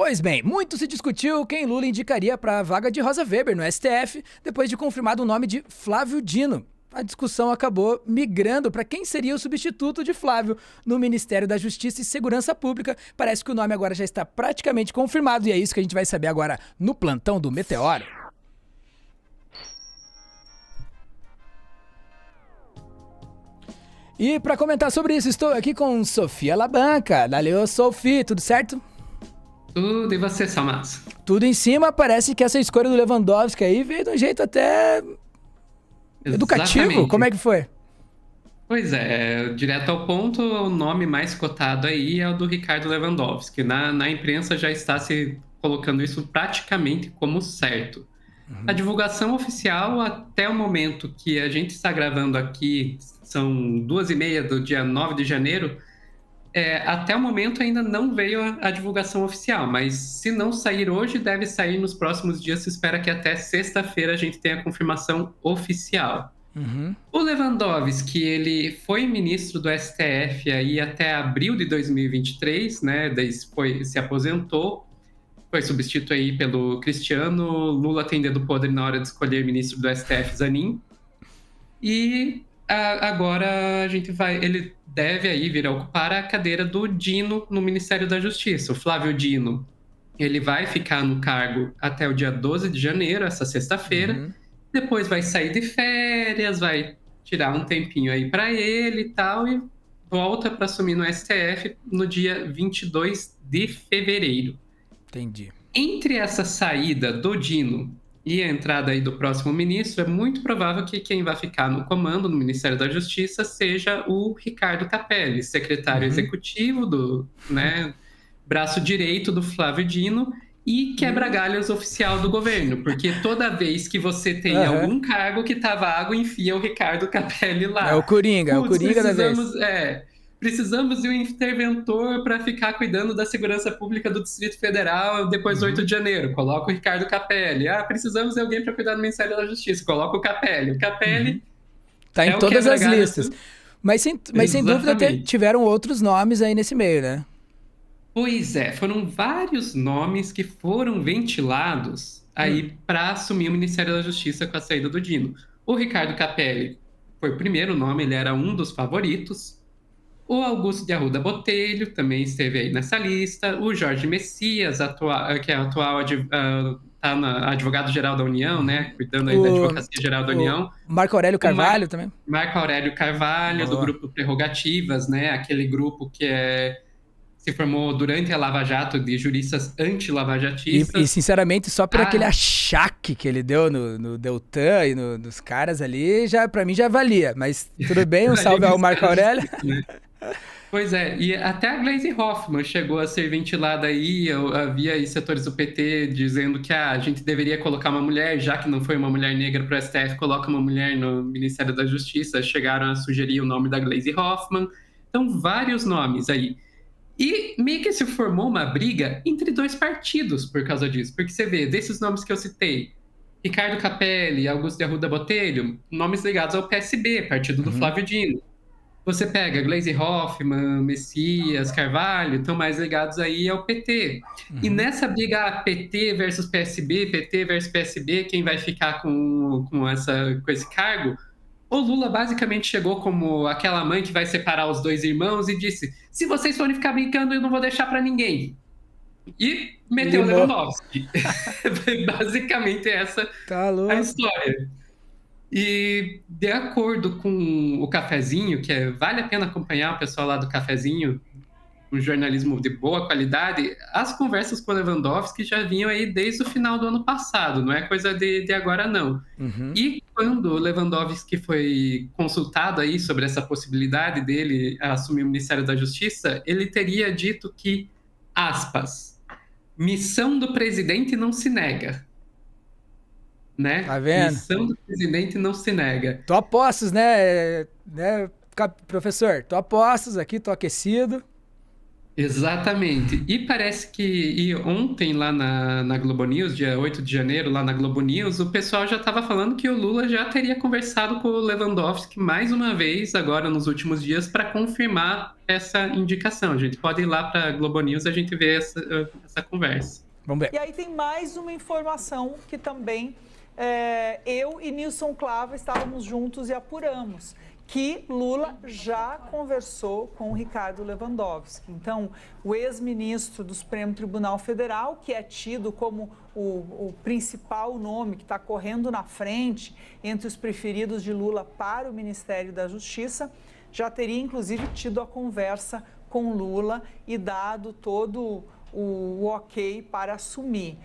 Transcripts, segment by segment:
Pois bem, muito se discutiu quem Lula indicaria para a vaga de Rosa Weber no STF, depois de confirmado o nome de Flávio Dino. A discussão acabou migrando para quem seria o substituto de Flávio no Ministério da Justiça e Segurança Pública. Parece que o nome agora já está praticamente confirmado e é isso que a gente vai saber agora no plantão do Meteoro. E para comentar sobre isso, estou aqui com Sofia Labanca. Valeu, Sofia, tudo certo? Tudo, e você, Salmas? Tudo em cima, parece que essa escolha do Lewandowski aí veio de um jeito até educativo. Exatamente. Como é que foi? Pois é, direto ao ponto, o nome mais cotado aí é o do Ricardo Lewandowski. Na imprensa já está se colocando isso praticamente como certo. A divulgação oficial, até o momento que a gente está gravando aqui, são 2h30 do dia 9 de janeiro, até o momento ainda não veio a divulgação oficial, mas se não sair hoje, deve sair nos próximos dias. Se espera que até sexta-feira a gente tenha a confirmação oficial. O Lewandowski, ele foi ministro do STF aí até abril de 2023, né? Daí se aposentou, foi substituído aí pelo Cristiano. Lula tem dedo podre na hora de escolher ministro do STF, Zanin. E agora ele deve aí vir a ocupar a cadeira do Dino no Ministério da Justiça. O Flávio Dino, ele vai ficar no cargo até o dia 12 de janeiro, essa sexta-feira. Depois vai sair de férias, vai tirar um tempinho aí para ele e tal, e volta para assumir no STF no dia 22 de fevereiro. Entendi. Entre essa saída do Dino e a entrada aí do próximo ministro, é muito provável que quem vai ficar no comando no Ministério da Justiça seja o Ricardo Capelli, secretário executivo do, braço direito do Flávio Dino e quebra-galhos oficial do governo, porque toda vez que você tem algum cargo que tá vago, enfia o Ricardo Capelli lá. É o Coringa, da vez. Precisamos de um interventor para ficar cuidando da segurança pública do Distrito Federal depois do 8 de janeiro. Coloca o Ricardo Capelli. Precisamos de alguém para cuidar do Ministério da Justiça. Coloca o Capelli. O Capelli tá em todas as listas. Mas sem dúvida tiveram outros nomes aí nesse meio, né? Pois é, foram vários nomes que foram ventilados aí para assumir o Ministério da Justiça com a saída do Dino. O Ricardo Capelli foi o primeiro nome, ele era um dos favoritos. O Augusto de Arruda Botelho também esteve aí nessa lista. O Jorge Messias, que é atual advogado-geral da União, né? Cuidando aí da Advocacia-Geral da União. Marco Aurélio Carvalho também. Marco Aurélio Carvalho, do grupo Prerrogativas, né? Aquele grupo que se formou durante a Lava Jato de juristas anti-lavajatistas. E sinceramente, só por aquele achaque que ele deu no Deltan e nos caras ali, pra mim já valia. Mas tudo bem, um salve ao Marco Aurélio. Pois é, e até a Gleisi Hoffmann chegou a ser ventilada aí. Havia aí setores do PT dizendo que a gente deveria colocar uma mulher, já que não foi uma mulher negra para o STF, coloca uma mulher no Ministério da Justiça. Chegaram a sugerir o nome da Gleisi Hoffmann. Então, vários nomes aí. E meio que se formou uma briga entre dois partidos por causa disso. Porque você vê, desses nomes que eu citei, Ricardo Capelli, Augusto de Arruda Botelho, nomes ligados ao PSB, partido do Flávio Dino. Você pega Gleisi Hoffmann, Messias, Carvalho, estão mais ligados aí ao PT. E nessa briga PT versus PSB, PT versus PSB, quem vai ficar com esse cargo? O Lula basicamente chegou como aquela mãe que vai separar os dois irmãos e disse: se vocês forem ficar brincando, eu não vou deixar para ninguém. E meteu o Lewandowski. Basicamente essa a história. E de acordo com o Cafezinho, vale a pena acompanhar o pessoal lá do Cafezinho, um jornalismo de boa qualidade, as conversas com o Lewandowski já vinham aí desde o final do ano passado, não é coisa de agora não. E quando o Lewandowski foi consultado aí sobre essa possibilidade dele assumir o Ministério da Justiça, ele teria dito que, aspas, missão do presidente não se nega. Né? Tá vendo? Missão do presidente não se nega. Tô a postos, né, professor? Tô a postos aqui, tô aquecido. Exatamente. E parece que ontem, lá na Globo News, dia 8 de janeiro, lá na Globo News, o pessoal já estava falando que o Lula já teria conversado com o Lewandowski mais uma vez, agora nos últimos dias, para confirmar essa indicação. A gente pode ir lá para a Globo News e a gente vê essa conversa. Vamos ver. E aí tem mais uma informação que também eu e Nilson Clava estávamos juntos e apuramos, que Lula já conversou com o Ricardo Lewandowski. Então, o ex-ministro do Supremo Tribunal Federal, que é tido como o principal nome que está correndo na frente entre os preferidos de Lula para o Ministério da Justiça, já teria inclusive tido a conversa com Lula e dado todo o ok para assumir.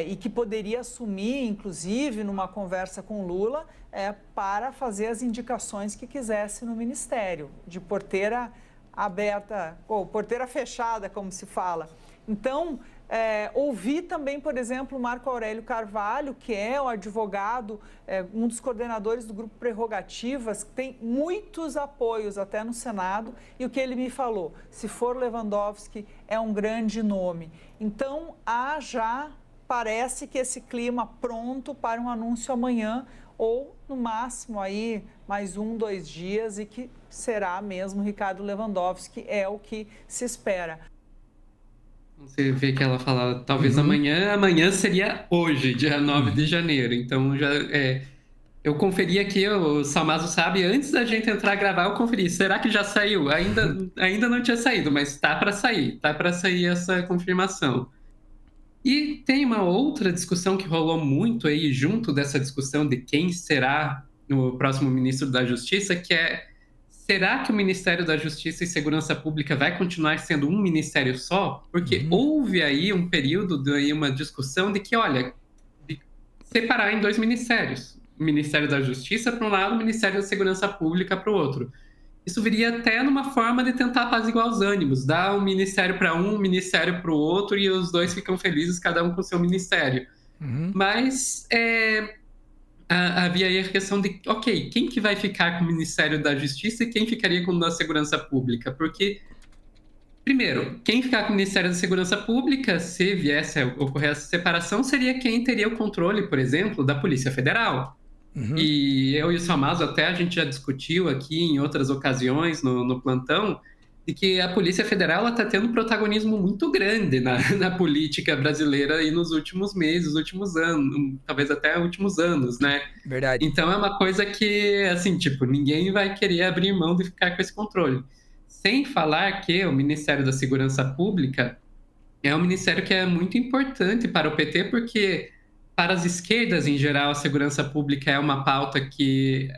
E que poderia assumir, inclusive, numa conversa com Lula, para fazer as indicações que quisesse no Ministério, de porteira aberta, ou porteira fechada, como se fala. Então, ouvi também, por exemplo, o Marco Aurélio Carvalho, que é o advogado, um dos coordenadores do Grupo Prerrogativas, que tem muitos apoios até no Senado, e o que ele me falou, se for Lewandowski, é um grande nome. Então, parece que esse clima pronto para um anúncio amanhã, ou no máximo aí mais 2 dias, e que será mesmo Ricardo Lewandowski, é o que se espera. Você vê que ela fala, talvez amanhã seria hoje, dia 9 de janeiro. Então, eu conferi aqui, o Salmazo sabe, antes da gente entrar a gravar, eu conferi. Será que já saiu? Ainda não tinha saído, mas tá para sair essa confirmação. E tem uma outra discussão que rolou muito aí, junto dessa discussão de quem será o próximo ministro da Justiça, que é: será que o Ministério da Justiça e Segurança Pública vai continuar sendo um ministério só? Porque houve aí um período, uma discussão de que, olha, de separar em 2 ministérios. O Ministério da Justiça para um lado, o Ministério da Segurança Pública para o outro. Isso viria até numa forma de tentar apaziguar os ânimos, dar um ministério para um ministério para o outro, e os dois ficam felizes, cada um com seu ministério. Mas havia aí a questão de, ok, quem que vai ficar com o Ministério da Justiça e quem ficaria com o da Segurança Pública? Porque, primeiro, quem ficar com o Ministério da Segurança Pública, se viesse a ocorrer essa separação, seria quem teria o controle, por exemplo, da Polícia Federal. E eu e o Salmazo até a gente já discutiu aqui em outras ocasiões no plantão, de que a Polícia Federal está tendo um protagonismo muito grande na política brasileira e nos últimos meses, últimos anos, talvez até últimos anos, né? Verdade. Então é uma coisa que, assim, tipo, ninguém vai querer abrir mão de ficar com esse controle. Sem falar que o Ministério da Segurança Pública é um ministério que é muito importante para o PT, porque para as esquerdas, em geral, a segurança pública é uma pauta que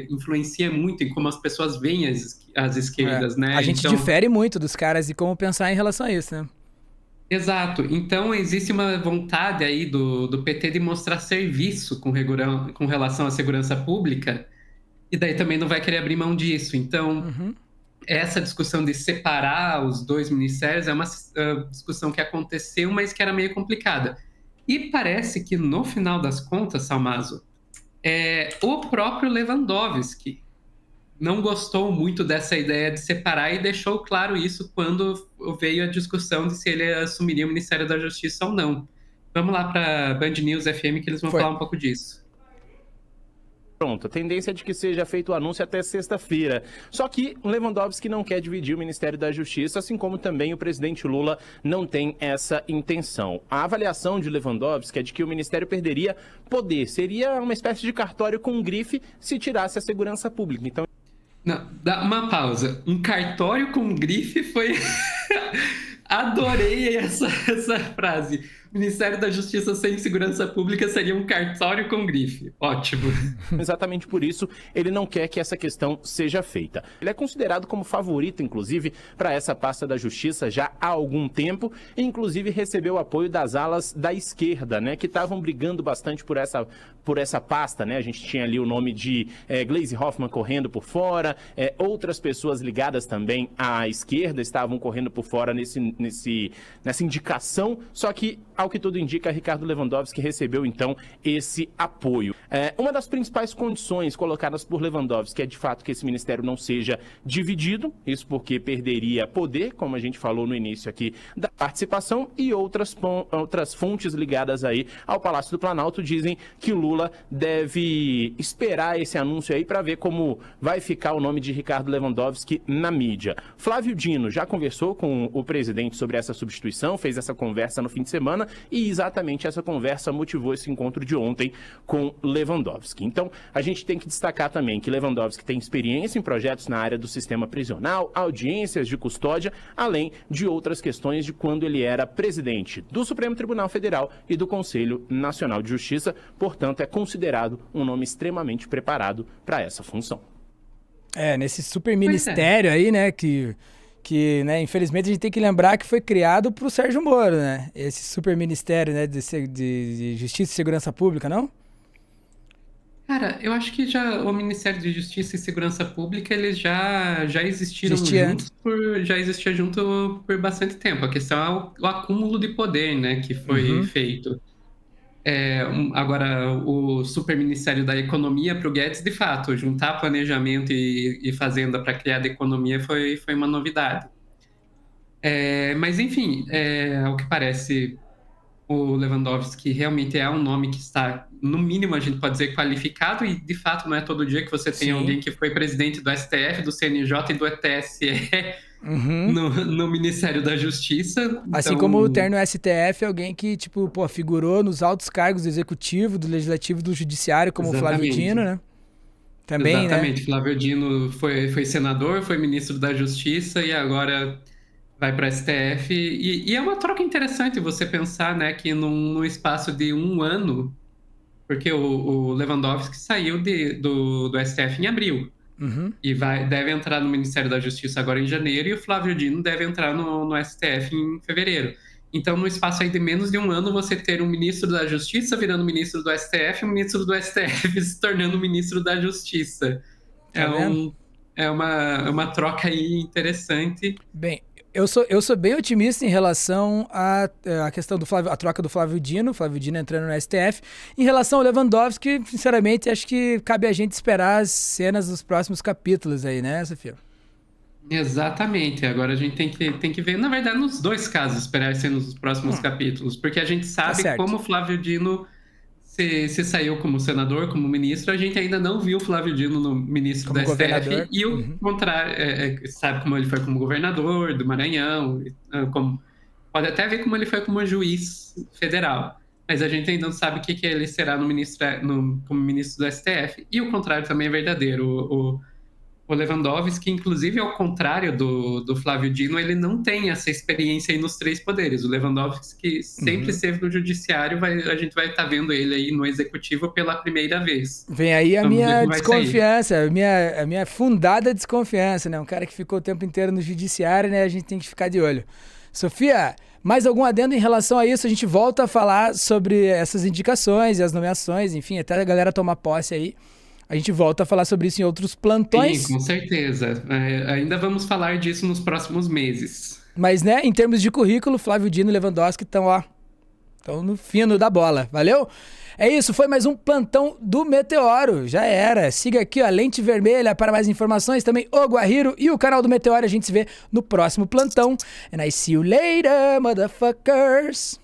influencia muito em como as pessoas veem as esquerdas, né? A gente difere muito dos caras e como pensar em relação a isso, né? Exato. Então, existe uma vontade aí do PT de mostrar serviço com relação à segurança pública, e daí também não vai querer abrir mão disso. Então, essa discussão de separar os 2 ministérios é uma discussão que aconteceu, mas que era meio complicada. E parece que, no final das contas, Salmazo, o próprio Lewandowski não gostou muito dessa ideia de separar e deixou claro isso quando veio a discussão de se ele assumiria o Ministério da Justiça ou não. Vamos lá para a Band News FM que eles vão falar um pouco disso. Pronto, a tendência é de que seja feito o anúncio até sexta-feira. Só que o Lewandowski não quer dividir o Ministério da Justiça, assim como também o presidente Lula não tem essa intenção. A avaliação de Lewandowski é de que o Ministério perderia poder. Seria uma espécie de cartório com grife se tirasse a segurança pública. Então... Não, dá uma pausa. Um cartório com grife foi... Adorei essa frase. Ministério da Justiça sem segurança pública seria um cartório com grife. Ótimo. Exatamente por isso, ele não quer que essa questão seja feita. Ele é considerado como favorito, inclusive, para essa pasta da Justiça já há algum tempo, e inclusive recebeu o apoio das alas da esquerda, né, que estavam brigando bastante por essa pasta, né? A gente tinha ali o nome de Gleisi Hoffmann correndo por fora, outras pessoas ligadas também à esquerda estavam correndo por fora nessa indicação, só que Ao que tudo indica, Ricardo Lewandowski recebeu, então, esse apoio. Uma das principais condições colocadas por Lewandowski é, de fato, que esse ministério não seja dividido, isso porque perderia poder, como a gente falou no início aqui da participação, e outras fontes ligadas aí ao Palácio do Planalto dizem que Lula deve esperar esse anúncio aí para ver como vai ficar o nome de Ricardo Lewandowski na mídia. Flávio Dino já conversou com o presidente sobre essa substituição, fez essa conversa no fim de semana e exatamente essa conversa motivou esse encontro de ontem com Lewandowski. Então, a gente tem que destacar também que Lewandowski tem experiência em projetos na área do sistema prisional, audiências de custódia, além de outras questões de quando ele era presidente do Supremo Tribunal Federal e do Conselho Nacional de Justiça, portanto, é considerado um nome extremamente preparado para essa função. Nesse super ministério aí, né, que né, infelizmente a gente tem que lembrar que foi criado pro Sérgio Moro, né, esse super ministério, né, de Justiça e Segurança Pública, não? Cara, eu acho que já o Ministério de Justiça e Segurança Pública, eles já existiram juntos, já existia junto por bastante tempo. A questão é o acúmulo de poder, né, que foi feito. Agora, o Superministério da Economia para o Guedes, de fato, juntar planejamento e fazenda para criar a economia foi uma novidade. Mas, enfim, ao que parece, o Lewandowski realmente é um nome que está, no mínimo, a gente pode dizer, qualificado, e, de fato, não é todo dia que você tem alguém que foi presidente do STF, do CNJ e do TSE no Ministério da Justiça. Assim então... como o terno STF, alguém que, tipo, figurou nos altos cargos do Executivo, do Legislativo e do Judiciário, como o Flávio Dino, né? Também, exatamente, né? Flávio Dino foi senador, foi ministro da Justiça e agora vai para o STF. E é uma troca interessante você pensar, né, que num espaço de um ano, porque o Lewandowski saiu do STF em abril. E deve entrar no Ministério da Justiça agora em janeiro, e o Flávio Dino deve entrar no STF em fevereiro. Então, no espaço aí de menos de um ano, você ter um ministro da Justiça virando ministro do STF e um ministro do STF se tornando ministro da Justiça. É uma troca aí interessante. Bem, eu sou bem otimista em relação à questão a troca do Flávio Dino entrando no STF. Em relação ao Lewandowski, sinceramente, acho que cabe a gente esperar as cenas dos próximos capítulos aí, né, Sofia? Exatamente. Agora a gente tem que ver, na verdade, nos dois casos, esperar as cenas dos próximos capítulos, porque a gente sabe como o Flávio Dino se saiu como senador, como ministro, a gente ainda não viu o Flávio Dino no ministro como da governador. STF, e o contrário, sabe como ele foi como governador do Maranhão, pode até ver como ele foi como juiz federal, mas a gente ainda não sabe o que ele será como ministro do STF, e o contrário também é verdadeiro. O Lewandowski, inclusive, ao contrário do Flávio Dino, ele não tem essa experiência aí nos três poderes. O Lewandowski, que sempre esteve no judiciário, a gente vai estar vendo ele aí no executivo pela primeira vez. Vem aí a minha desconfiança, a minha fundada desconfiança, né? Um cara que ficou o tempo inteiro no judiciário, né? A gente tem que ficar de olho. Sofia, mais algum adendo em relação a isso? A gente volta a falar sobre essas indicações e as nomeações, enfim, até a galera tomar posse aí. A gente volta a falar sobre isso em outros plantões. Sim, com certeza. Ainda vamos falar disso nos próximos meses. Mas, né, em termos de currículo, Flávio Dino e Lewandowski estão no fino da bola. Valeu? É isso, foi mais um plantão do Meteoro. Já era. Siga aqui, a Lente Vermelha, para mais informações. Também o Guarriro e o canal do Meteoro. A gente se vê no próximo plantão. And I see you later, motherfuckers.